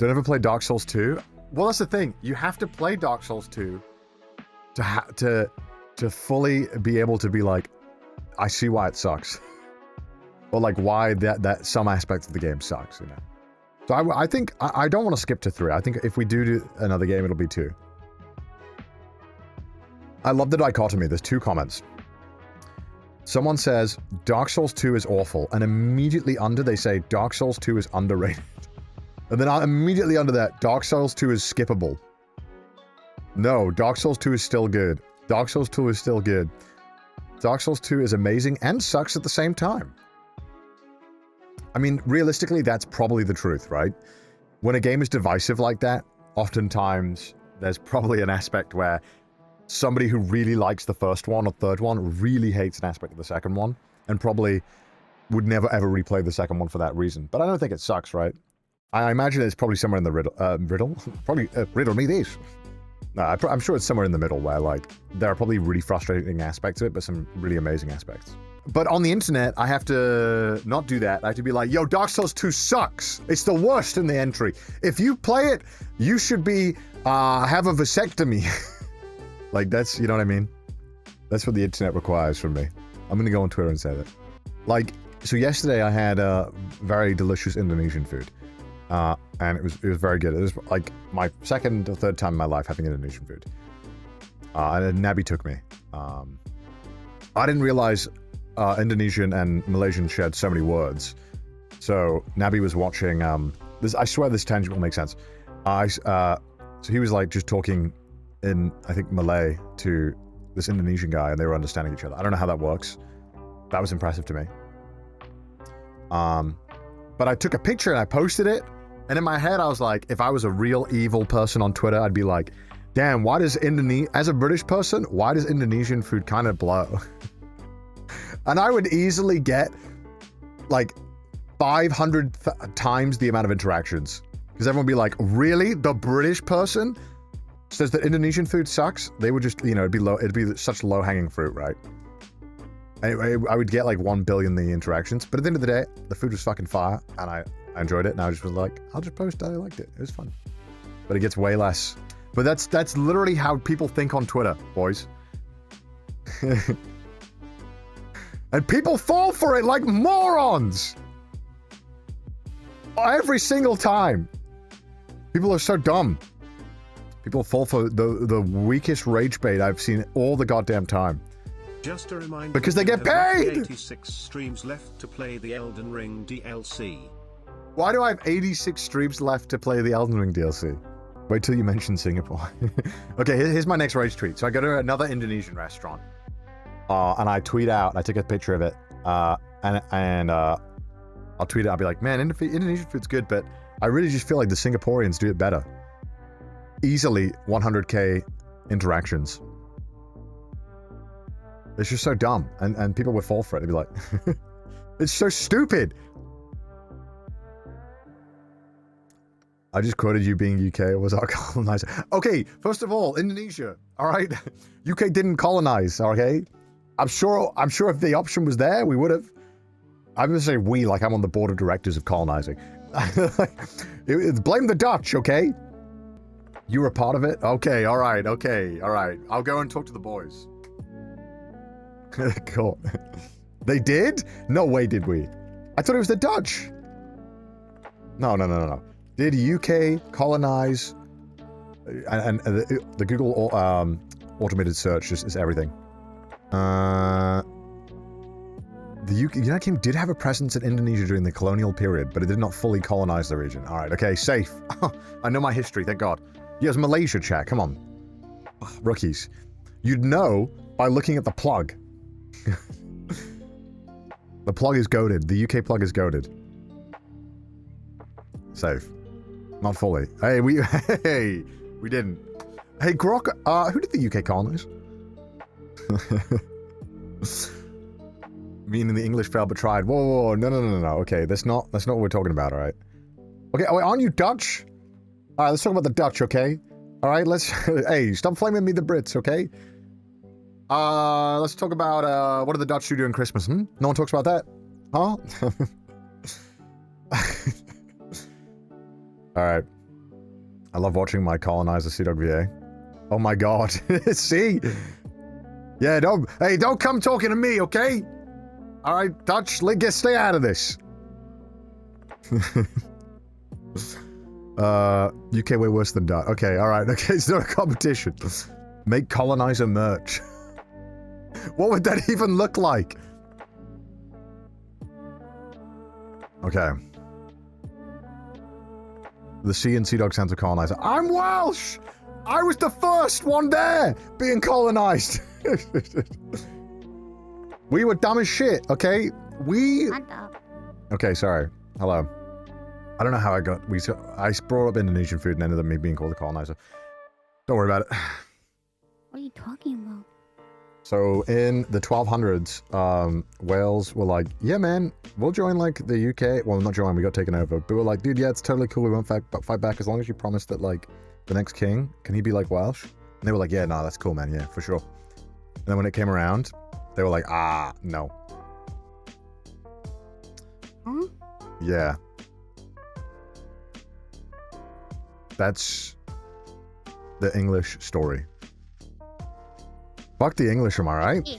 Don't ever play Dark Souls 2? Well, that's the thing. You have to play Dark Souls 2 to fully be able to be like, I see why it sucks. Or like why that some aspects of the game sucks, you know? So I think, I don't want to skip to 3. I think if we do another game, it'll be 2. I love the dichotomy. There's 2 comments. Someone says, Dark Souls 2 is awful. And immediately under, they say, Dark Souls 2 is underrated. And then immediately under that, Dark Souls 2 is skippable. No, Dark Souls 2 is still good. Dark Souls 2 is still good. Dark Souls 2 is amazing and sucks at the same time. I mean, realistically, that's probably the truth, right? When a game is divisive like that, oftentimes there's probably an aspect where somebody who really likes the first one or third one really hates an aspect of the second one and probably would never ever replay the second one for that reason. But I don't think it sucks, right? I imagine it's probably somewhere in the riddle? Probably, riddle me these. No, I'm sure it's somewhere in the middle where, like, there are probably really frustrating aspects of it, but some really amazing aspects. But on the internet, I have to not do that. I have to be like, yo, Dark Souls 2 sucks. It's the worst in the entry. If you play it, you should be, have a vasectomy. Like, that's, you know what I mean? That's what the internet requires from me. I'm gonna go on Twitter and say that. Like, so yesterday I had very delicious Indonesian food. And it was very good. It was like my second or third time in my life having Indonesian food. And Nabi took me. I didn't realize Indonesian and Malaysian shared so many words. So Nabi was watching, this. I swear this tangent will make sense. So he was like just talking in, I think, Malay to this Indonesian guy, and they were understanding each other. I don't know how that works. That was impressive to me. But I took a picture and I posted it. And in my head, I was like, if I was a real evil person on Twitter, I'd be like, damn, why does as a British person, why does Indonesian food kind of blow? And I would easily get like 500 times the amount of interactions. Because everyone would be like, really? The British person says that Indonesian food sucks? They would just, you know, it'd be such low-hanging fruit, right? Anyway, I would get like 1 billion the interactions. But at the end of the day, the food was fucking fire. And I enjoyed it, and I just was like, I'll just post that I liked it. It was fun. But it gets way less. But that's literally how people think on Twitter, boys. And people fall for it like morons! Every single time. People are so dumb. People fall for the weakest rage bait I've seen all the goddamn time. Just a reminder, because they get paid! 86 streams left to play the Elden Ring DLC. Why do I have 86 streams left to play the Elden Ring DLC? Wait till you mention Singapore. Okay, here's my next rage tweet. So I go to another Indonesian restaurant. And I tweet out, I take a picture of it. And I'll tweet it, I'll be like, man, Indonesian food's good, but I really just feel like the Singaporeans do it better. Easily 100k interactions. It's just so dumb. And people would fall for it. They'd be like, it's so stupid. I just quoted you being UK was our colonizer. Okay, first of all, Indonesia, all right? UK didn't colonize, okay? I'm sure if the option was there, we would have. I'm gonna say we, like I'm on the board of directors of colonizing. Blame the Dutch, okay? You were a part of it? Okay, all right, okay, all right. I'll go and talk to the boys. Cool. They did? No way did we. I thought it was the Dutch. No. Did UK colonize? And the Google automated search is everything. The United Kingdom did have a presence in Indonesia during the colonial period, but it did not fully colonize the region. All right, okay, safe. I know my history, thank God. Yes, Malaysia chat, come on. Ugh, rookies. You'd know by looking at the plug. The plug is goated. The UK plug is goated. Safe. Not fully. Hey, we didn't. Hey, Grok, who did the UK colonize? Meaning the English failed but tried. Whoa, no. Okay, that's not what we're talking about, all right? Okay, wait, aren't you Dutch? All right, let's talk about the Dutch, okay? All right, let's... Hey, stop flaming me the Brits, okay? Let's talk about, what do the Dutch do during Christmas, No one talks about that? Huh? All right. I love watching my colonizer CdawgVa. Oh my god. See? Yeah, don't come talking to me, okay? Alright, Dutch, stay out of this. UK way worse than Dutch. Okay, alright, okay, it's not a competition. Make colonizer merch. What would that even look like? Okay. The sea and Sea Dog Center colonizer. I'm Welsh! I was the first one there being colonized. We were dumb as shit, okay? Okay, sorry. Hello. I don't know how I got... I brought up Indonesian food and ended up me being called a colonizer. Don't worry about it. What are you talking about? So, in the 1200s, Wales were like, yeah, man, we'll join, like, the UK. Well, not join, we got taken over. But we're like, dude, yeah, it's totally cool. We won't fight back as long as you promise that, like, the next king, can he be, like, Welsh? And they were like, yeah, no, that's cool, man. Yeah, for sure. And then when it came around, they were like, no. Huh? Yeah. That's the English story. Fuck the English, am I right? Yeah.